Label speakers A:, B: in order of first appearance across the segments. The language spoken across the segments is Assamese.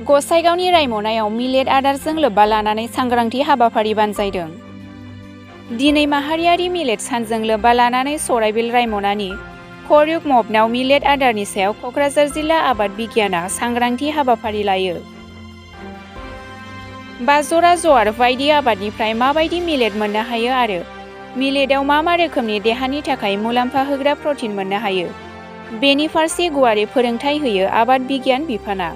A: गसाइगावनि रायमनायाव मिलेट आदारजों लोब्बा लानानै सांग्रांथि हाबाफारि बानजायदों। दिनै माहारियारि मिलेट सानजों लोब्बा लानानै सराइबिल रायमनानि ख'रुक मबनाव मिलेट आदारनि सायाव क'क्राझार जिल्ला आबाद बिगियाना सांग्रांथि हाबाफारि लायो। बाजरा जवार बायदि आबादनिफ्राय माबायदि मिलेट मोननो हायो आरो मिलेटआव मा रोखोमनि देहानि थाखाय मुलाम्फा होग्रा प्रटिन मोननो हायो, बेनि फारसे गुवारै फोरोंथाय होयो आबाद बिगियान बिफाना।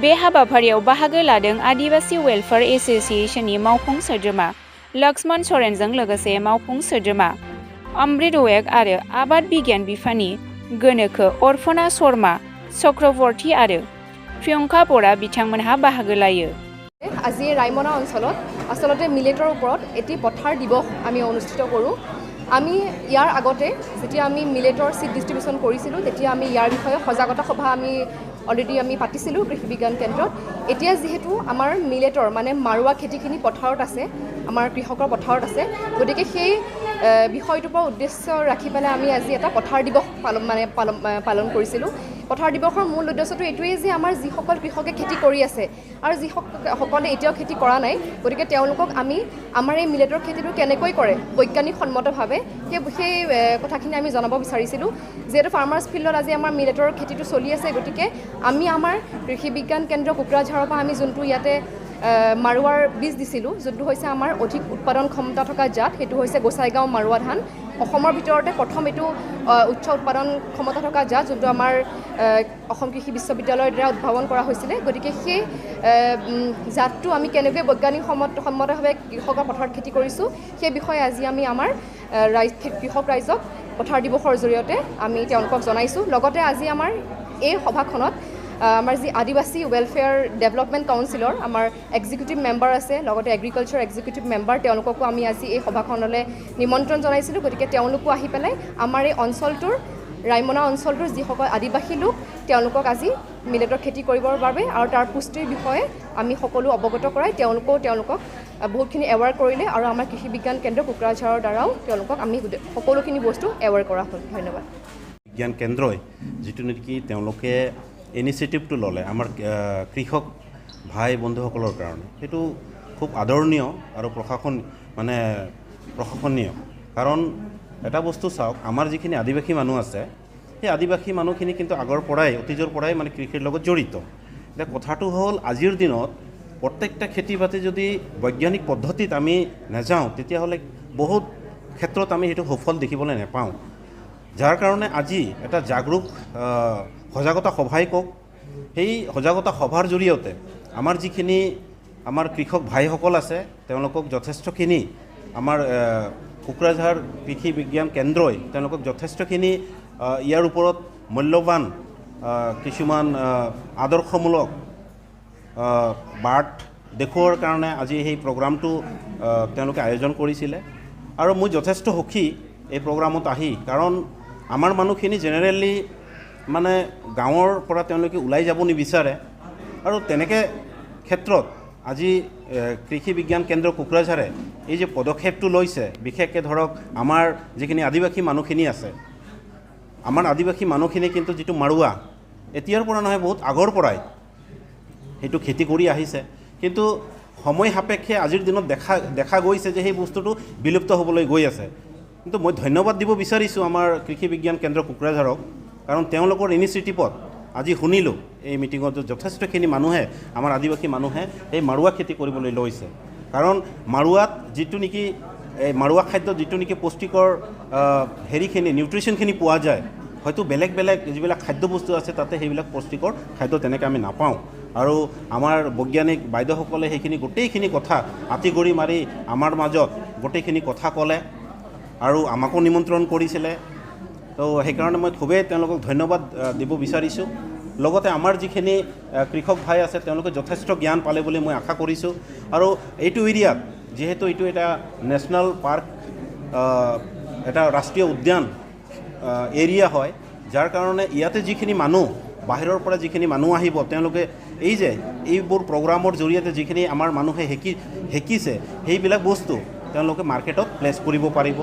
A: बे हाबाफारियाव बाहागो लादों आदिबासी वेलफेयार एस'सिएशननि मावफुं सोद्रोमा लक्ष्मण सरेनजों लोगोसे मावफुं सोद्रोमा अमृत वेग आरो आबाद बिगियान बिफाननि गोनोखो अर्पणा शर्मा चक्रवर्ती आरो प्रियंका बरा बिथांमोनहा बाहागो लायो।
B: আজি ৰায়মনা অঞ্চলত আচলতে মিলেটৰ ওপৰত এটি পথাৰ দিৱস আমি অনুষ্ঠিত কৰোঁ। আমি ইয়াৰ আগতে যেতিয়া আমি মিলেটৰ চিড ডিষ্ট্ৰিবিউশ্যন কৰিছিলোঁ তেতিয়া আমি ইয়াৰ বিষয়ে সজাগতা সভা আমি অলৰেডি আমি পাতিছিলোঁ কৃষি বিজ্ঞান কেন্দ্ৰত। এতিয়া যিহেতু আমাৰ মিলেটৰ মানে মাৰুৱা খেতিখিনি পথাৰত আছে, আমাৰ কৃষকৰ পথাৰত আছে, গতিকে সেই বিষয়টোৰ পৰা উদ্দেশ্য ৰাখি পেলাই আমি আজি এটা পথাৰ দিৱস পালন কৰিছিলোঁ। পথাৰ দিৱসৰ মূল উদ্দেশ্যটো এইটোৱেই যে আমাৰ যিসকল কৃষকে খেতি কৰি আছে আৰু যিসকলে এতিয়াও খেতি কৰা নাই, গতিকে তেওঁলোকক আমি আমাৰ এই মিলেটৰ খেতিটো কেনেকৈ কৰে বৈজ্ঞানিকসন্মতভাৱে সেই কথাখিনি আমি জনাব বিচাৰিছিলোঁ। যিহেতু ফাৰ্মাৰ্ছ ফিল্ডত আজি আমাৰ মিলেটৰ খেতিটো চলি আছে, গতিকে আমি আমাৰ কৃষি বিজ্ঞান কেন্দ্ৰ কোকৰাঝাৰৰ পৰা আমি যোনটো ইয়াতে মাৰুৱাৰ বীজ দিছিলোঁ, যোনটো হৈছে আমাৰ অধিক উৎপাদন ক্ষমতা থকা জাত, সেইটো হৈছে গোসাইগাঁও মাৰুৱা ধান। অসমৰ ভিতৰতে প্ৰথম এইটো উচ্চ উৎপাদন ক্ষমতা থকা জাত, যোনটো আমাৰ অসম কৃষি বিশ্ববিদ্যালয়ৰ দ্বাৰা উদ্ভাৱন কৰা হৈছিলে। গতিকে সেই জাতটো আমি কেনেকৈ বৈজ্ঞানিকসন্মতভাৱে কৃষকৰ পথাৰত খেতি কৰিছোঁ সেই বিষয়ে আজি আমি আমাৰ কৃষক ৰাইজক পথাৰ দিৱসৰ জৰিয়তে আমি তেওঁলোকক জনাইছোঁ। লগতে আজি আমাৰ এই সভাখনত আমাৰ যি আদিবাসী ৱেলফেয়াৰ ডেভেলপমেণ্ট কাউন্সিলৰ আমাৰ এক্সিকিউটিভ মেম্বাৰ আছে, লগতে এগ্ৰিকালচাৰ এক্সিকিউটিভ মেম্বাৰ, তেওঁলোককো আমি আজি এই সভাখনলৈ নিমন্ত্ৰণ জনাইছিলোঁ। গতিকে তেওঁলোকো আহি পেলাই আমাৰ এই অঞ্চলটোৰ ৰায়মনা অঞ্চলটোৰ যিসকল আদিবাসী লোক তেওঁলোকক আজি মিলেটৰ খেতি কৰিবৰ বাবে আৰু তাৰ পুষ্টিৰ বিষয়ে আমি সকলো অৱগত কৰাই তেওঁলোকক বহুতখিনি এৱাৰ কৰিলে আৰু আমাৰ কৃষি বিজ্ঞান কেন্দ্ৰ কোকৰাঝাৰৰ দ্বাৰাও তেওঁলোকক আমি সকলোখিনি বস্তু এৱাৰ কৰা হ'ল। ধন্যবাদ।
C: বিজ্ঞান কেন্দ্ৰই যিটো নেকি তেওঁলোকে ইনিচিয়েটিভটো ল'লে আমাৰ কৃষক ভাই বন্ধুসকলৰ কাৰণে, সেইটো খুব আদৰণীয় আৰু প্ৰশংসনীয়। কাৰণ এটা বস্তু চাওক, আমাৰ যিখিনি আদিবাসী মানুহ আছে সেই আদিবাসী মানুহখিনি কিন্তু অতীজৰ পৰাই মানে কৃষিৰ লগত জড়িত। এতিয়া কথাটো হ'ল আজিৰ দিনত প্ৰত্যেকটা খেতি বাতি যদি বৈজ্ঞানিক পদ্ধতিত আমি নাযাওঁ তেতিয়াহ'লে বহুত ক্ষেত্ৰত আমি সেইটো সুফল দেখিবলৈ নাপাওঁ। যাৰ কাৰণে আজি এটা সজাগতা সভাই কওক, সেই সজাগতা সভাৰ জৰিয়তে আমাৰ কৃষক ভাইসকল আছে তেওঁলোকক যথেষ্টখিনি আমাৰ কোকৰাঝাৰ কৃষি বিজ্ঞান কেন্দ্ৰই তেওঁলোকক যথেষ্টখিনি ইয়াৰ ওপৰত মূল্যৱান কিছুমান আদৰ্শমূলক বাৰ্তা দেখুওৱাৰ কাৰণে আজি সেই প্ৰগ্ৰামটো তেওঁলোকে আয়োজন কৰিছিলে। আৰু মই যথেষ্ট সুখী এই প্ৰগ্ৰামত আহি, কাৰণ আমাৰ মানুহখিনি জেনেৰেলি মানে গাঁৱৰ পৰা তেওঁলোকে ওলাই যাব নিবিচাৰে। আৰু তেনেকৈ ক্ষেত্ৰত আজি কৃষি বিজ্ঞান কেন্দ্ৰ কোকৰাঝাৰে এই যে পদক্ষেপটো লৈছে, বিশেষকৈ ধৰক আমাৰ যিখিনি আদিবাসী মানুহখিনি আছে, আমাৰ আদিবাসী মানুহখিনি কিন্তু যিটো মাৰুৱা এতিয়াৰ পৰা নহয় বহুত আগৰ পৰাই সেইটো খেতি কৰি আহিছে, কিন্তু সময় সাপেক্ষে আজিৰ দিনত দেখা গৈছে যে সেই বস্তুটো বিলুপ্ত হ'বলৈ গৈ আছে। কিন্তু মই ধন্যবাদ দিব বিচাৰিছোঁ আমাৰ কৃষি বিজ্ঞান কেন্দ্ৰ কোকৰাঝাৰক, কাৰণ তেওঁলোকৰ ইনিচিয়েটিভত আজি শুনিলোঁ এই মিটিঙত যথেষ্টখিনি মানুহে, আমাৰ আদিবাসী মানুহে এই মাৰুৱা খেতি কৰিবলৈ লৈছে। কাৰণ মাৰুৱাত যিটো নেকি মাৰুৱা খাদ্যত যিটো নেকি পুষ্টিকৰ নিউট্ৰিশ্যনখিনি পোৱা যায়, হয়তো বেলেগ যিবিলাক খাদ্যবস্তু আছে তাতে সেইবিলাক পুষ্টিকৰ খাদ্য তেনেকৈ আমি নাপাওঁ। আৰু আমাৰ বৈজ্ঞানিক বাইদেউসকলে সেইখিনি গোটেইখিনি কথা আঁতিগুৰি মাৰি আমাৰ মাজত গোটেইখিনি কথা ক'লে আৰু আমাকো নিমন্ত্ৰণ কৰিছিলে। তো সেইকাৰণে মই খুবেই তেওঁলোকক ধন্যবাদ দিব বিচাৰিছোঁ। লগতে আমাৰ যিখিনি কৃষক ভাই আছে তেওঁলোকে যথেষ্ট জ্ঞান পালে বুলি মই আশা কৰিছোঁ। আৰু এইটো এৰিয়াত যিহেতু এইটো এটা নেশ্যনেল পাৰ্ক, এটা ৰাষ্ট্ৰীয় উদ্যান এৰিয়া হয়, যাৰ কাৰণে ইয়াতে যিখিনি মানুহ বাহিৰৰ পৰা যিখিনি মানুহ আহিব তেওঁলোকে এইবোৰ প্ৰগ্ৰামৰ জৰিয়তে যিখিনি আমাৰ মানুহে শিকিছে সেইবিলাক বস্তু তেওঁলোকে মাৰ্কেটত প্লেচ কৰিব পাৰিব।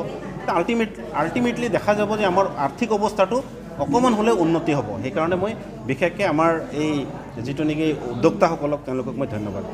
C: আল্টিমেটলি দেখা যাব যে আমাৰ আৰ্থিক অৱস্থাটো অকণমান হ'লেও উন্নতি হ'ব। সেইকাৰণে মই বিশেষকৈ আমাৰ এই যিটো নেকি উদ্যোক্তাসকলক তেওঁলোকক মই ধন্যবাদ